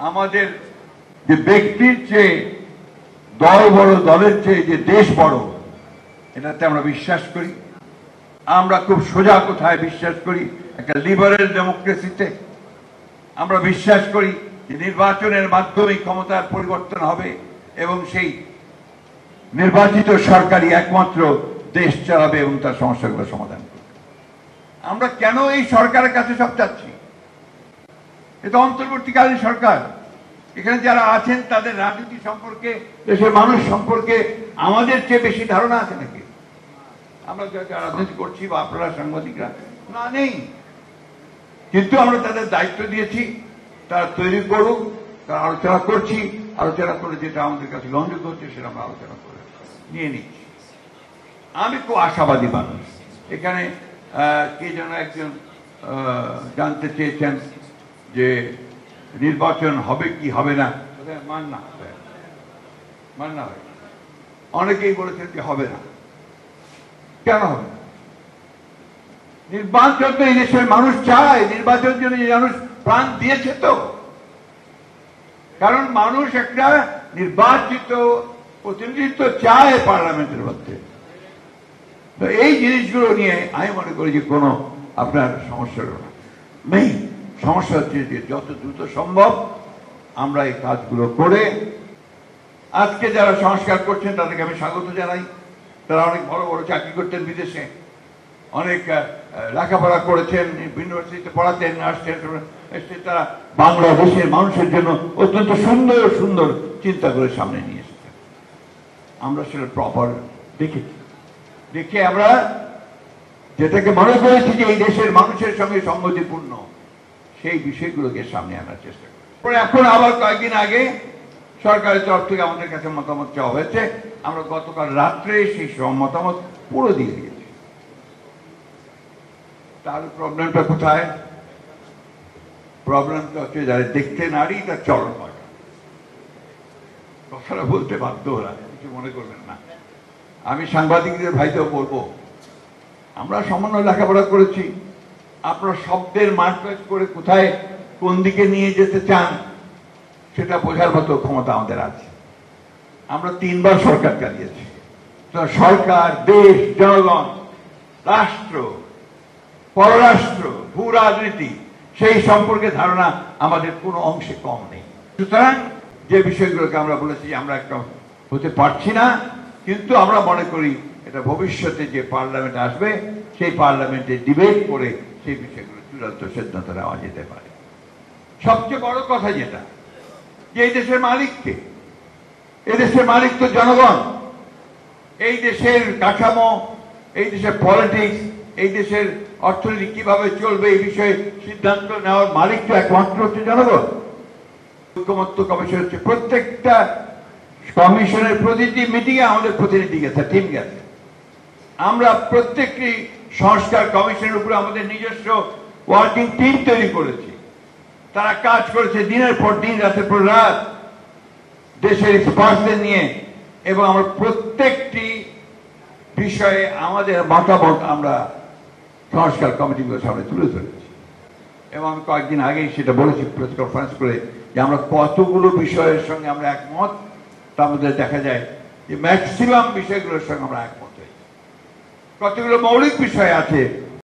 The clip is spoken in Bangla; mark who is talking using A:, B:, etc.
A: আমাদের যে ব্যক্তির চেয়ে দল বড়, দলের চেয়ে যে দেশ বড়, এটাতে আমরা বিশ্বাস করি। আমরা খুব সোজা কথায় বিশ্বাস করি একটা লিবারেল ডেমোক্রেসিতে। আমরা বিশ্বাস করি যে নির্বাচনের মাধ্যমে ক্ষমতার পরিবর্তন হবে এবং সেই নির্বাচিত সরকারই একমাত্র দেশ চালাবে এবং তার সমস্যাগুলো সমাধান করবে। আমরা কেন এই সরকারের কাছে সব চাচ্ছি? এটা অন্তর্বর্তীকালীন সরকার। এখানে যারা আছেন তাদের রাজনীতি সম্পর্কে, দেশের মানুষ সম্পর্কে আমাদের চেয়ে বেশি ধারণা আছে নাকি? আমরা যারা রাজনীতি করছি বা আপনারা সাংবাদিকরা, না, নেই। কিন্তু আমরা তাদের দায়িত্ব দিয়েছি, তারা তৈরি করুক, তারা আলোচনা করছি, আলোচনা করে যেটা আমাদের কাছে গ্রহণযোগ্য হচ্ছে সেটা আমরা আলোচনা করে নিয়ে নিচ্ছি। আমি খুব আশাবাদী মানুষ। এখানে কে যেন একজন জানতে চেয়েছেন যে নির্বাচন হবে কি হবে না, মান্না হয়। অনেকেই বলেছেন যে হবে না। কেন হবে? নির্বাচন তো এই দেশের মানুষ চায়। নির্বাচনের জন্য মানুষ প্রাণ দিয়েছে তো। কারণ মানুষ একটা নির্বাচিত প্রতিনিধিত্ব চায় পার্লামেন্টের মধ্যে। তো এই জিনিসগুলো নিয়ে আমি মনে করি যে কোনো আপনার সমস্যা নেই। সমস্যা হচ্ছে যে যত দ্রুত সম্ভব আমরা এই কাজগুলো করে, আজকে যারা সংস্কার করছেন তাদেরকে আমি স্বাগত জানাই। তারা অনেক বড় বড় চাকরি করতেন বিদেশে, অনেক লেখাপড়া করেছেন, ইউনিভার্সিটিতে পড়াতেন, আসছেন, তারা বাংলাদেশের মানুষের জন্য অত্যন্ত সুন্দর সুন্দর চিন্তা করে সামনে নিয়ে এসেছেন। আমরা সেটা প্রপার দেখে আমরা যেটাকে মনে করেছি যে এই দেশের মানুষের সঙ্গে সংগতিপূর্ণ, সেই বিষয়গুলোকে সামনে আনার চেষ্টা করি। এখন আবার কয়েকদিন আগে সরকারের তরফ থেকে আমাদের কাছে মতামত চাওয়া হয়েছে। আমরা গতকাল রাত্রে সেই মতামত পুরো দিয়ে দিয়েছি। তাহলে প্রবলেমটা কোথায়? প্রবলেমটা হচ্ছে যারা দেখতে নারী তার চরণ পাকা। কথাটা বলতে বাধ্য ওরা, কিছু মনে করবেন না। আমি সাংবাদিকদের ভাইদেরও বলবো, আমরা সামান্য লেখাপড়া করেছি। আপনারা শব্দের মারপ্যাচ করে কোথায় কোন দিকে নিয়ে যেতে চান সেটা বোঝার মতো ক্ষমতা আমাদের আছে। আমরা 3 বার সরকার চালিয়েছি। সরকার, দেশ, জনগণ, রাষ্ট্র, পররাষ্ট্র, ভূ রাজনীতি, সেই সম্পর্কে ধারণা আমাদের কোনো অংশে কম নেই। সুতরাং যে বিষয়গুলোকে আমরা বলেছি আমরা একটা হতে পারছি না, কিন্তু আমরা মনে করি এটা ভবিষ্যতে যে পার্লামেন্ট আসবে সেই পার্লামেন্টে ডিবেট করে সেই বিষয়গুলো চূড়ান্ত সিদ্ধান্ত নেওয়া যেতে পারে। সবচেয়ে বড় কথা যেটা, যে এই দেশের মালিককে, এই দেশের মালিক তো জনগণ। এই দেশের কাঠামো, এই দেশের পলিটিক্স, এই দেশের অর্থনীতি কিভাবে চলবে এই বিষয়ে সিদ্ধান্ত নেওয়ার মালিক তো একমাত্র হচ্ছে জনগণ। ঐকমত্য কমিশন হচ্ছে, প্রত্যেকটা কমিশনের প্রতিটি মিটিংয়ে আমাদের প্রতিনিধি গেছে, টিম গেছে। আমরা প্রত্যেকটি সংস্কার কমিশনের উপরে আমাদের নিজস্ব ওয়ার্কিং টিম তৈরি করেছি। তারা কাজ করেছে দিনের পর দিন, রাতের পর রাত, দেশের এক্সপার্টদের নিয়ে, এবং আমরা প্রত্যেকটি বিষয়ে আমাদের মতামত আমরা সংস্কার কমিটিগুলোর সামনে তুলে ধরেছি। এবং কয়েকদিন আগেই সেটা বলেছি প্রেস কনফারেন্স করে যে আমরা কতগুলো বিষয়ের সঙ্গে আমরা একমত, তার মধ্যে দেখা যায় যে ম্যাক্সিমাম বিষয়গুলোর সঙ্গে আমরা একমত হয়েছি। কতগুলো মৌলিক বিষয় আছে